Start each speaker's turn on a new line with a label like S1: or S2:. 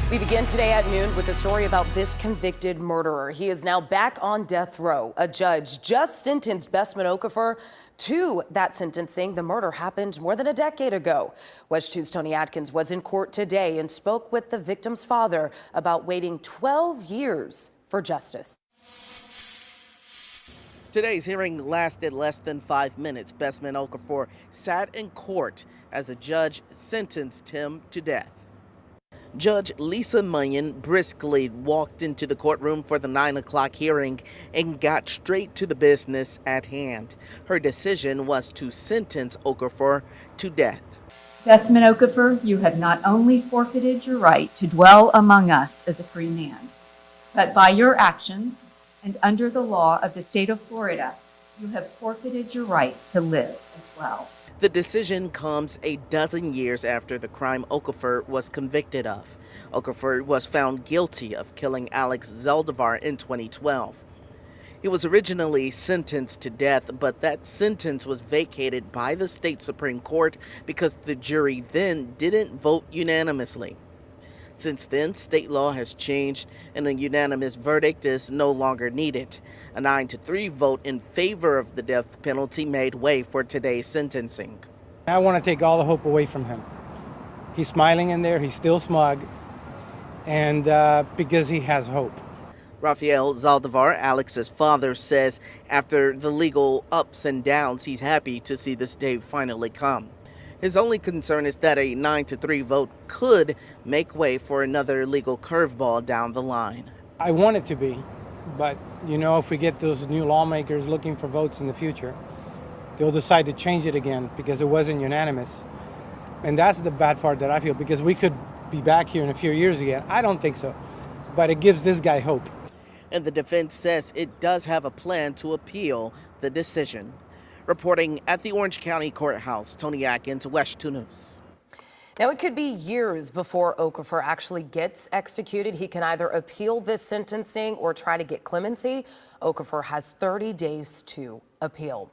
S1: We begin today at noon with a story about this convicted murderer. He is now back on death row. A judge just sentenced Bessman Okafor to that sentencing. The murder happened more than a decade ago. WESH 2's Tony Atkins was in court today and spoke with the victim's father about waiting 12 years for justice.
S2: Today's hearing lasted less than 5 minutes. Bessman Okafor sat in court as a judge sentenced him to death. Judge Lisa Munyon briskly walked into the courtroom for the 9 o'clock hearing and got straight to the business at hand. Her decision was to sentence Okafor to death.
S3: Bessman Okafor, you have not only forfeited your right to dwell among us as a free man, but by your actions and under the law of the state of Florida, you have forfeited your right to live as well.
S2: The decision comes a dozen years after the crime Okafor was convicted of. Okafor was found guilty of killing Alex Zaldivar in 2012. He was originally sentenced to death, but that sentence was vacated by the state Supreme Court because the jury then didn't vote unanimously. Since then, state law has changed and a unanimous verdict is no longer needed. A 9-3 vote in favor of the death penalty made way for today's sentencing.
S4: I want to take all the hope away from him. He's smiling in there, he's still smug, and because he has hope.
S2: Rafael Zaldivar, Alex's father, says after the legal ups and downs, he's happy to see this day finally come. His only concern is that a 9-3 vote could make way for another legal curveball down the line.
S4: I want it to be, but you know, if we get those new lawmakers looking for votes in the future, they'll decide to change it again because it wasn't unanimous. And that's the bad part that I feel, because we could be back here in a few years again. I don't think so, but it gives this guy hope.
S2: And the defense says it does have a plan to appeal the decision. Reporting at the Orange County Courthouse, Tony Atkins, WESH 2 News.
S1: Now, it could be years before Okafor actually gets executed. He can either appeal this sentencing or try to get clemency. Okafor has 30 days to appeal.